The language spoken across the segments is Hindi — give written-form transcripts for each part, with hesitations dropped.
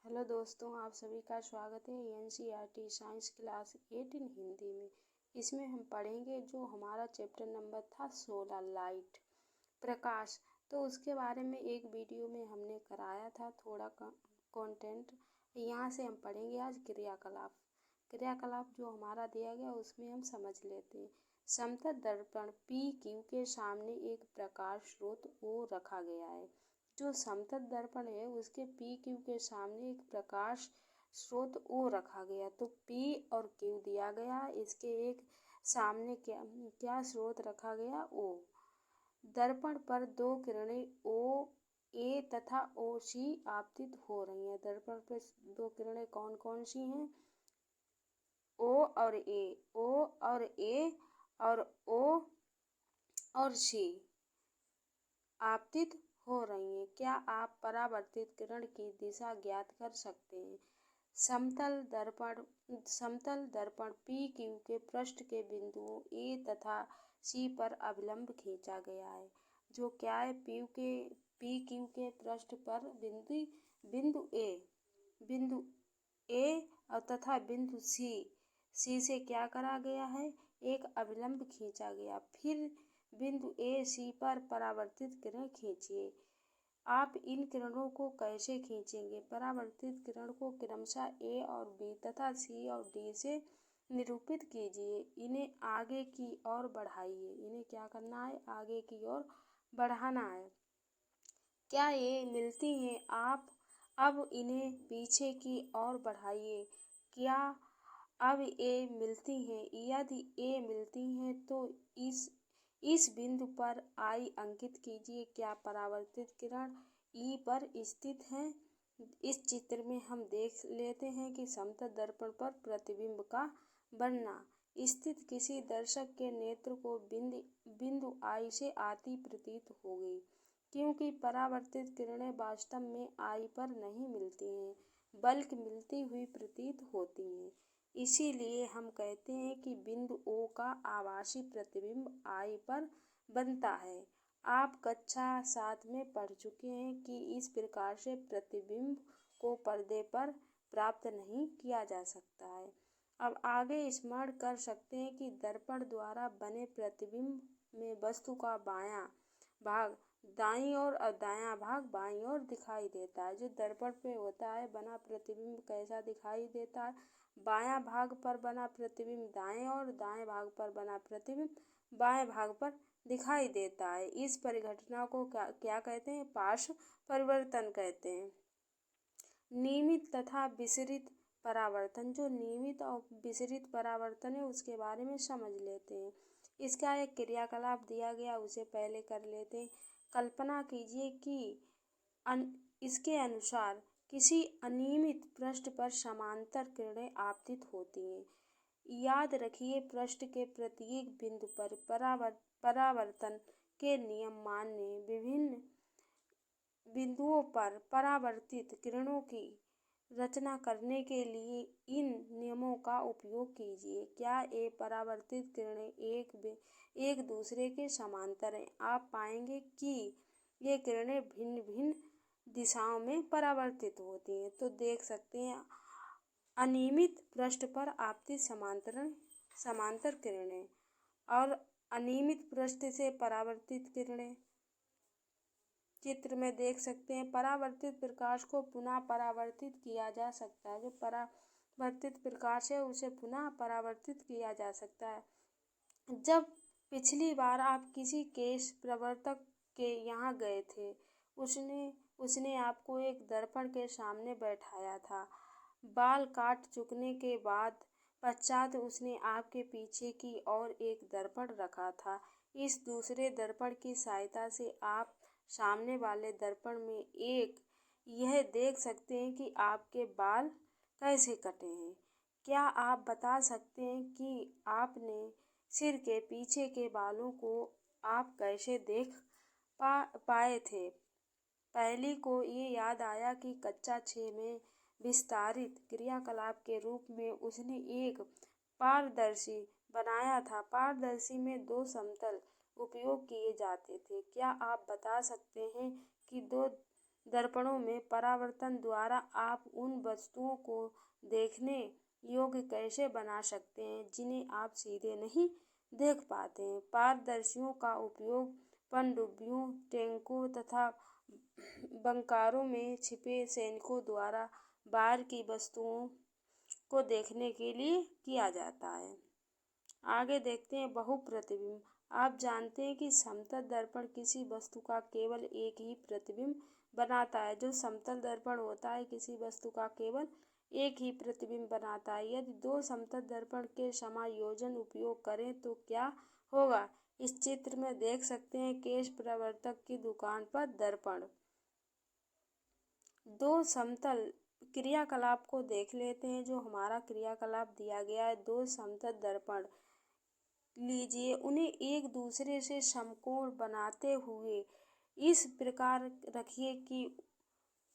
हेलो दोस्तों, आप सभी का स्वागत है एनसीईआरटी साइंस क्लास 8 इन हिंदी में। इसमें हम पढ़ेंगे जो हमारा चैप्टर नंबर था 16 लाइट प्रकाश। तो उसके बारे में एक वीडियो में हमने कराया था थोड़ा कंटेंट। यहाँ से हम पढ़ेंगे आज क्रियाकलाप जो हमारा दिया गया उसमें हम समझ लेते हैं। समतल दर्पण पी क्यू के सामने एक प्रकाश स्रोत ओ रखा गया है। जो समतल दर्पण है उसके पी क्यू के सामने एक प्रकाश स्रोत ओ रखा गया। तो पी और क्यू दिया गया, इसके एक सामने क्या क्या स्रोत रखा गया, ओ। दर्पण पर दो किरणें ओ ए तथा ओ सी आपतित हो रही हैं। दर्पण पर दो किरणें कौन कौन सी हैं? ओ और ए, ओ और ए और ओ और सी आपतित हो रही हैं। क्या आप परावर्तित किरण की दिशा ज्ञात कर सकते हैं? समतल दर्पण पी क्यू के पृष्ठ के बिंदुओं ए तथा सी पर अभिलंब खींचा गया है। जो क्या है? पी क्यू के पृष्ठ पर बिंदु ए और तथा बिंदु सी से क्या करा गया है? एक अभिलंब खींचा गया। फिर बिंदु ए सी पर परावर्तित किरण खींचिए। आप इन किरणों को कैसे खींचेंगे? परावर्तित किरण को क्रमशः ए और बी तथा सी और डी से निरूपित कीजिए। इन्हें आगे की ओर बढ़ाइए। इन्हें क्या करना है? आगे की ओर बढ़ाना है। क्या ये मिलती हैं? आप अब इन्हें पीछे की ओर बढ़ाइए। क्या अब ये मिलती हैं? यदि ये मिलती हैं तो इस बिंदु पर आई अंकित कीजिए। क्या परावर्तित किरण ई पर स्थित है? इस चित्र में हम देख लेते हैं कि समतल दर्पण पर प्रतिबिंब का बनना स्थित किसी दर्शक के नेत्र को बिंदु आई से आती प्रतीत होगी, क्योंकि परावर्तित किरणें वास्तव में आई पर नहीं मिलती हैं बल्कि मिलती हुई प्रतीत होती हैं। इसीलिए हम कहते हैं कि बिंदु ओ का आभासी प्रतिबिंब आई पर बनता है। आप कक्षा 7 में पढ़ चुके हैं कि इस प्रकार से प्रतिबिंब को पर्दे पर प्राप्त नहीं किया जा सकता है। अब आगे स्मरण कर सकते हैं कि दर्पण द्वारा बने प्रतिबिंब में वस्तु का बायां भाग दाईं ओर और दायां भाग बाईं ओर दिखाई देता है। जो दर्पण पे होता है बना प्रतिबिंब कैसा दिखाई देता है? बायां भाग पर बना प्रतिबिंब दाएं और दाएं भाग पर बना प्रतिबिंब बाएं भाग पर दिखाई देता है। इस परिघटना को क्या कहते हैं? पार्श्व परिवर्तन कहते हैं। नियमित तथा विसरित परावर्तन। जो नियमित और विसरित परावर्तन है उसके बारे में समझ लेते हैं। इसका एक क्रियाकलाप दिया गया, उसे पहले कर लेते हैं। कल्पना कीजिए कि इसके अनुसार किसी अनियमित पृष्ठ पर समांतर किरणें आपतित होती हैं। याद रखिए, पृष्ठ के प्रत्येक बिंदु पर परावर्तन के नियम मान्य। विभिन्न बिंदुओं पर परावर्तित किरणों की रचना करने के लिए इन नियमों का उपयोग कीजिए। क्या ये परावर्तित किरणें एक दूसरे के समांतर हैं? आप पाएंगे कि ये किरणें भिन्न भिन्न दिशाओं में परावर्तित होती हैं। तो देख सकते हैं अनियमित पृष्ठ पर आपतित समांतर किरणें और अनियमित पृष्ठ से परावर्तित किरणें। चित्र में देख सकते हैं परावर्तित प्रकाश को पुनः परावर्तित किया जा सकता है। जो परावर्तित प्रकाश है उसे पुनः परावर्तित किया जा सकता है। जब पिछली बार आप किसी केश प्रवर्तक के यहाँ गए थे, उसने आपको एक दर्पण के सामने बैठाया था। बाल काट चुकने के पश्चात उसने आपके पीछे की ओर एक दर्पण रखा था। इस दूसरे दर्पण की सहायता से आप सामने वाले दर्पण में यह देख सकते हैं कि आपके बाल कैसे कटे हैं। क्या आप बता सकते हैं कि आपने सिर के पीछे के बालों को आप कैसे देख पाए थे? पहली को ये याद आया कि कक्षा 6 में विस्तारित क्रियाकलाप के रूप में उसने एक पारदर्शी बनाया था। पारदर्शी में दो समतल उपयोग किए जाते थे। क्या आप बता सकते हैं कि दो दर्पणों में परावर्तन द्वारा आप उन वस्तुओं को देखने योग्य कैसे बना सकते हैं जिन्हें आप सीधे नहीं देख पाते हैं। पारदर्शियों का उपयोग पनडुब्बियों, टैंकों तथा बंकरों में छिपे सैनिकों द्वारा बाहर की वस्तुओं को देखने के लिए किया जाता है। आगे देखते हैं बहुप्रतिबिंब। आप जानते हैं कि समतल दर्पण किसी वस्तु का केवल एक ही प्रतिबिंब बनाता है। जो समतल दर्पण होता है किसी वस्तु का केवल एक ही प्रतिबिंब बनाता है। यदि दो समतल दर्पण के समायोजन उपयोग करें तो क्या होगा? इस चित्र में देख सकते हैं केश प्रवर्तक की दुकान पर दर्पण। दो समतल क्रियाकलाप को देख लेते हैं। जो हमारा क्रियाकलाप दिया गया है, दो समतल दर्पण लीजिए, उन्हें एक दूसरे से समकोण बनाते हुए इस प्रकार रखिए कि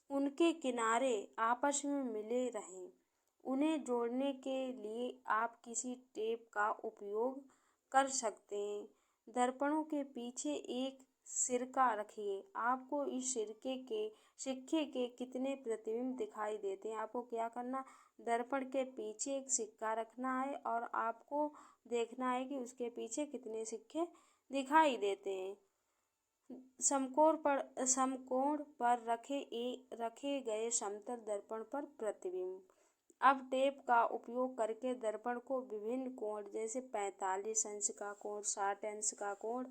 उनके किनारे आपस में मिले रहें। उन्हें जोड़ने के लिए आप किसी टेप का उपयोग कर सकते हैं। दर्पणों के पीछे एक सिरका रखिए। आपको इस सिक्के के कितने प्रतिबिंब दिखाई देते हैं? आपको क्या करना, दर्पण के पीछे एक सिक्का रखना है और आपको देखना है कि उसके पीछे कितने सिक्के दिखाई देते हैं। समकोण पर रखे गए समतल दर्पण पर प्रतिबिंब। अब टेप का उपयोग करके दर्पण को विभिन्न कोण जैसे 45 अंश का कोण, 60 अंश का कोण,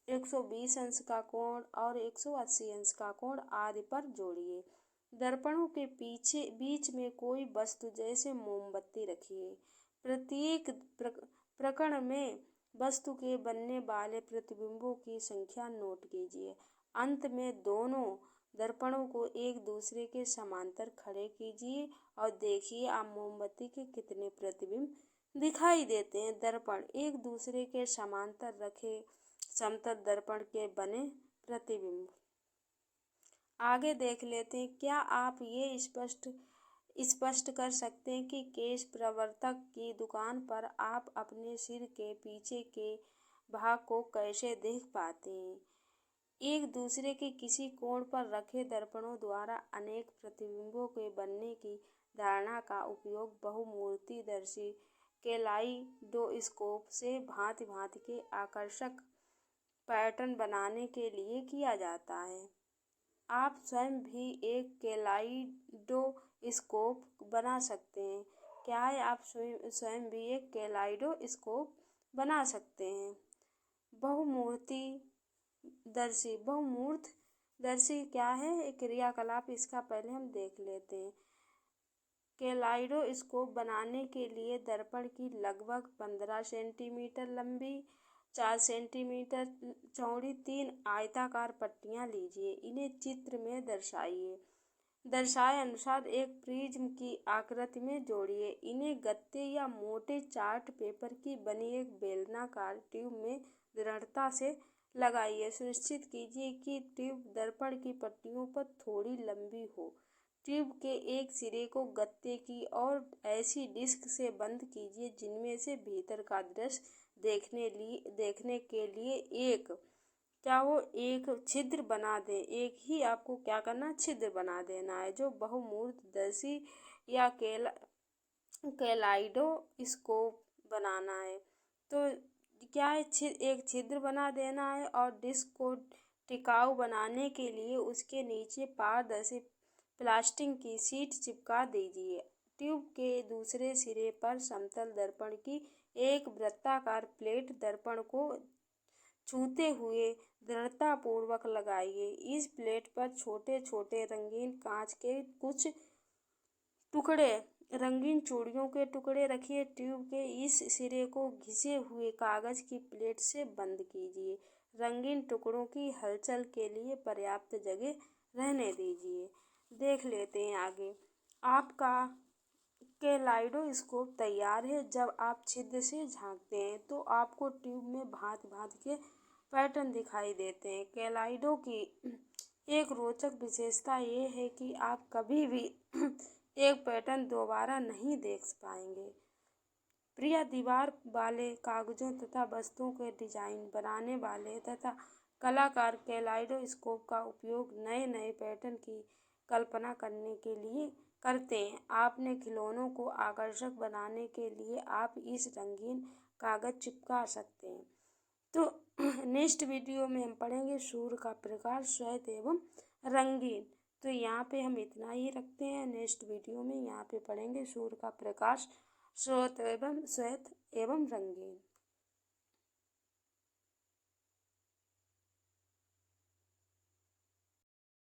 120 अंश का कोण और 180 अंश का कोण आदि पर जोड़िए। दर्पणों के पीछे बीच में कोई वस्तु जैसे मोमबत्ती रखिए। प्रत्येक प्रकरण में वस्तु के बनने वाले प्रतिबिंबों की संख्या नोट कीजिए। अंत में दोनों दर्पणों को एक दूसरे के समांतर खड़े कीजिए और देखिए आप मोमबत्ती के कितने प्रतिबिंब दिखाई देते हैं। दर्पण एक दूसरे के समांतर रखे समतल दर्पण के बने प्रतिबिंब। आगे देख लेते हैं। क्या आप ये स्पष्ट कर सकते हैं कि केश प्रवर्तक की दुकान पर आप अपने सिर के पीछे के भाग को कैसे देख पाते हैं? एक दूसरे के किसी कोण पर रखे दर्पणों द्वारा अनेक प्रतिबिंबों के बनने की धारणा का उपयोग बहुमूर्तिदर्शी कैलाइडोस्कोप से भांति भांति के आकर्षक पैटर्न बनाने के लिए किया जाता है। आप स्वयं भी एक कैलाइडोस्कोप बना सकते हैं। क्या है, आप स्वयं भी एक कैलाइडोस्कोप बना सकते हैं। बहुमूर्तिदर्शी क्या है, एक क्रियाकलाप, इसका पहले हम देख लेते हैं। कैलाइडोस्कोप बनाने के लिए दर्पण की लगभग 15 सेंटीमीटर लंबी, 4 सेंटीमीटर चौड़ी 3 आयताकार पट्टियां लीजिए। इन्हें चित्र में दर्शाए अनुसार एक प्रिज्म की आकृति में जोड़िए। इन्हें गत्ते या मोटे चार्ट पेपर की बनी एक बेलनाकार ट्यूब में दृढ़ता से लगाइए। सुनिश्चित कीजिए कि ट्यूब दर्पण की पट्टियों पर थोड़ी लंबी हो। ट्यूब के एक सिरे को गत्ते की और ऐसी डिस्क से बंद कीजिए जिनमें से भीतर का दृश्य देखने के लिए एक छिद्र बना दे। एक ही आपको क्या करना, छिद्र बना देना है जो बहुमूर्तिदर्शी या कैलाइडोस्कोप बनाना है। तो क्या है, एक छिद्र बना देना है और डिस्क को टिकाऊ बनाने के लिए उसके नीचे पारदर्शी प्लास्टिक की शीट चिपका दीजिए। ट्यूब के दूसरे सिरे पर समतल दर्पण की एक वृत्ताकार प्लेट दर्पण को छूते हुए दृढ़तापूर्वक लगाइए। इस प्लेट पर छोटे छोटे रंगीन कांच के कुछ टुकड़े, रंगीन चूड़ियों के टुकड़े रखिए। ट्यूब के इस सिरे को घिसे हुए कागज की प्लेट से बंद कीजिए। रंगीन टुकड़ों की हलचल के लिए पर्याप्त जगह रहने दीजिए। देख लेते हैं आगे। आपका कैलाइडोस्कोप तैयार है। जब आप छिद्र से झांकते हैं तो आपको ट्यूब में भांति भांति के पैटर्न दिखाई देते हैं। कैलाइडो की एक रोचक विशेषता ये है कि आप कभी भी एक पैटर्न दोबारा नहीं देख पाएंगे। प्रिय दीवार वाले कागजों तथा वस्तुओं के डिजाइन बनाने वाले तथा कलाकार कैलाइडोस्कोप का उपयोग नए नए पैटर्न की कल्पना करने के लिए करते हैं। आपने खिलौनों को आकर्षक बनाने के लिए आप इस रंगीन कागज चिपका सकते हैं। तो नेक्स्ट वीडियो में हम पढ़ेंगे सूर्य का प्रकाश श्वेत एवं रंगीन। तो यहाँ पे हम इतना ही रखते हैं। नेक्स्ट वीडियो में यहाँ पे पढ़ेंगे सूर्य का प्रकाश श्वेत एवं रंगीन।